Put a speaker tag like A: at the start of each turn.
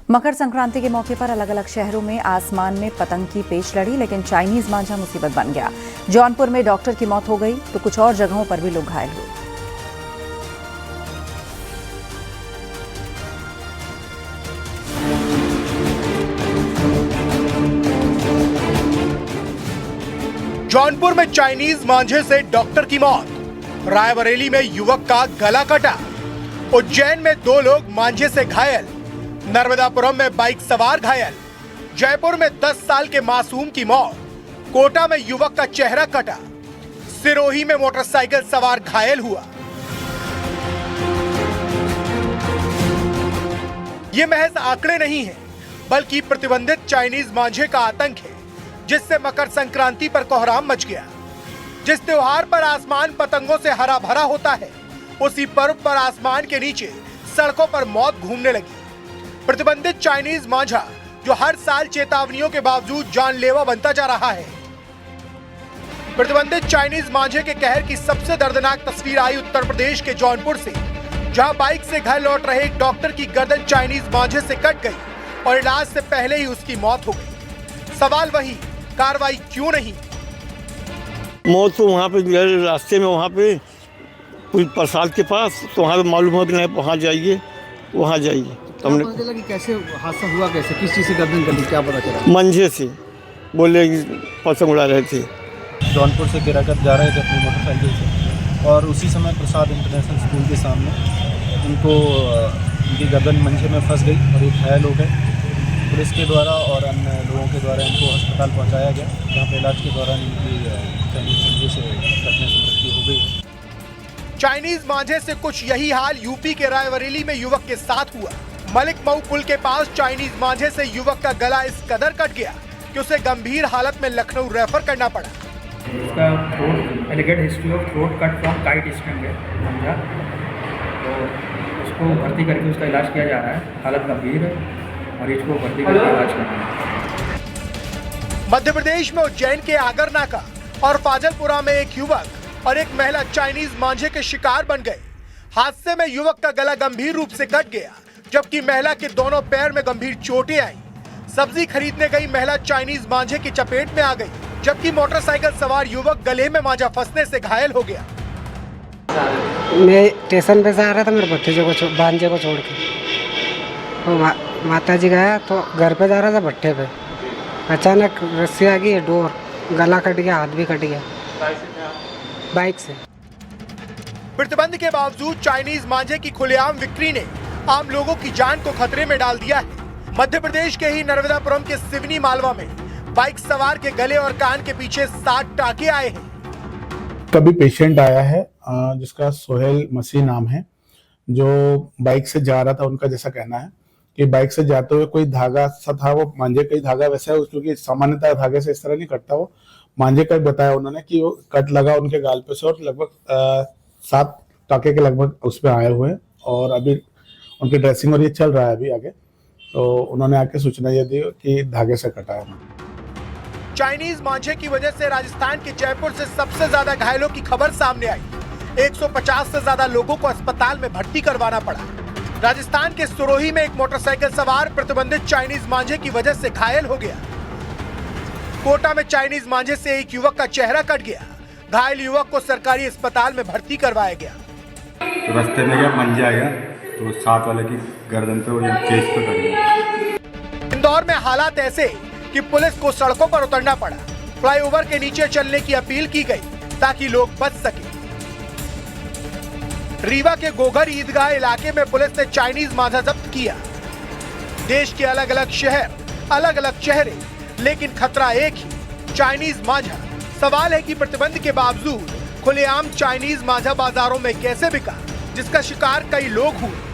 A: मकर संक्रांति के मौके पर अलग अलग शहरों में आसमान में पतंग की पेच लड़ी, लेकिन चाइनीज मांझा मुसीबत बन गया। जौनपुर में डॉक्टर की मौत हो गई तो कुछ और जगहों पर भी लोग घायल हुए।
B: जौनपुर में चाइनीज मांझे से डॉक्टर की मौत, रायबरेली में युवक का गला कटा, उज्जैन में 2 लोग मांझे से घायल, नर्मदापुरम में बाइक सवार घायल, जयपुर में 10 साल के मासूम की मौत, कोटा में युवक का चेहरा कटा, सिरोही में मोटरसाइकिल सवार घायल हुआ। ये महज आंकड़े नहीं हैं, बल्कि प्रतिबंधित चाइनीज मांझे का आतंक है, जिससे मकर संक्रांति पर कोहराम मच गया। जिस त्योहार पर आसमान पतंगों से हरा भरा होता है, उसी पर्व पर आसमान के नीचे सड़कों पर मौत घूमने लगी। प्रतिबंधित चाइनीज मांझा जो हर साल चेतावनियों के बावजूद जानलेवा बनता जा रहा है। प्रतिबंधित चाइनीज मांझे के कहर की सबसे दर्दनाक तस्वीर आई उत्तर प्रदेश के जौनपुर से, जहां बाइक से घर लौट रहे एक डॉक्टर की गर्दन चाइनीज मांझे से कट गई और इलाज से पहले ही उसकी मौत हो गई। सवाल वही, कार्रवाई क्यों नहीं?
C: मौत तो वहाँ पे रास्ते में, वहाँ पे कोई प्रसाद के पास, तो वहाँ पे मालूम हो कि नहीं वहाँ जाइए, वहाँ जाइए।
D: तो हमने पता चला कि कैसे हादसा हुआ, कैसे किस चीज़ से गर्दन कर ली, क्या पता चला?
C: मंझे से बोले कि पतंग उड़ा रहे थे।
E: जौनपुर से गिराकर जा रहे थे अपनी मोटरसाइकिल से, और उसी समय प्रसाद इंटरनेशनल स्कूल के सामने उनकी गर्दन मंझे में फंस गई और एक घायल हो गए। पुलिस के द्वारा और अन्य लोगों के द्वारा इनको अस्पताल पहुंचाया गया, जहां पे इलाज के दौरान इनकी चाइनीज मांझे से कटने से मृत्यु हो गई।
B: चाइनीज मांझे से कुछ यही हाल यूपी के रायबरेली में युवक के साथ हुआ। मलिक मऊ पुल के पास चाइनीज मांझे से युवक का गला इस कदर कट गया कि उसे गंभीर हालत में लखनऊ रेफर करना पड़ा।
F: उसका throat, alleged history of throat cut from kite string है मांझा, तो उसको भर्ती करके उसका इलाज किया जा रहा है। हालत गंभीर है, मरीज को भर्ती करके इलाज करना है।
B: मध्य प्रदेश में उज्जैन के आगरनाका और फाजलपुरा में एक युवक और एक महिला चाइनीज मांझे के शिकार बन गए। हादसे में युवक का गला गंभीर रूप से कट गया, जबकि महिला के दोनों पैर में गंभीर चोटें आईं। सब्जी खरीदने गई महिला चाइनीज मांझे की चपेट में आ गई, जबकि मोटरसाइकिल सवार युवक गले में मांझा फंसने से घायल हो गया।
G: मैं स्टेशन पे से आ रहा था मेरे भतीजे को, भांजे को छोड़ के, तो माता जी गया तो घर पे जा रहा था भट्टे पे, अचानक रस्सी आ गई, डोर, गला कट गया, हाथ भी कट गया बाइक से।
B: प्रतिबंध के बावजूद चाइनीज मांझे की खुलेआम बिक्री ने आम लोगों की जान को खतरे में डाल दिया है। मध्य प्रदेश के ही नर्मदापुरम के सिवनी मालवा में बाइक सवार के गले और कान के पीछे 60 टाके आए हैं।
H: कभी पेशेंट आया है जिसका सोहेल मसीह नाम है, जो बाइक से जा रहा था। उनका जैसा कहना है कि बाइक से जाते हुए कोई धागा सा था, वो मांझे का ही धागा वैसा है, क्योंकि सामान्यतः धागे से इस तरह नहीं कटता, वो मांझे का बताया उन्होंने कि वो कट लगा उनके गाल पे से और लगभग 7 टाके के लगभग उस पर आए हुए हैं, और अभी उनकी ड्रेसिंग और ये चल रहा है अभी आगे। तो उन्होंने आके सूचना ये दी कि धागे से कटा है।
B: चाइनीज मांझे की वजह से राजस्थान के जयपुर से सबसे ज्यादा घायलों की खबर सामने आई। 150 से ज्यादा लोगों को अस्पताल में भर्ती करवाना पड़ा। राजस्थान के सिरोही में एक मोटरसाइकिल सवार प्रतिबंधित चाइनीज मांझे की वजह से घायल हो गया। कोटा में चाइनीज मांझे से एक युवक का चेहरा कट गया। घायल युवक को सरकारी अस्पताल में भर्ती करवाया गया।
I: तो रास्ते में क्या मंझे आ गया, तो साथ वाले की गर्दन पे और केस पे कट गया।
B: इंदौर में हालात ऐसे कि पुलिस को सड़कों पर उतरना पड़ा। फ्लाईओवर के नीचे चलने की अपील की गई ताकि लोग बच सके। रीवा के गोघर ईदगाह इलाके में पुलिस ने चाइनीज मांझा जब्त किया। देश के अलग अलग शहर, अलग अलग चेहरे, लेकिन खतरा एक ही, चाइनीज मांझा। सवाल है कि प्रतिबंध के बावजूद खुलेआम चाइनीज मांझा बाजारों में कैसे बिका, जिसका शिकार कई लोग हुए।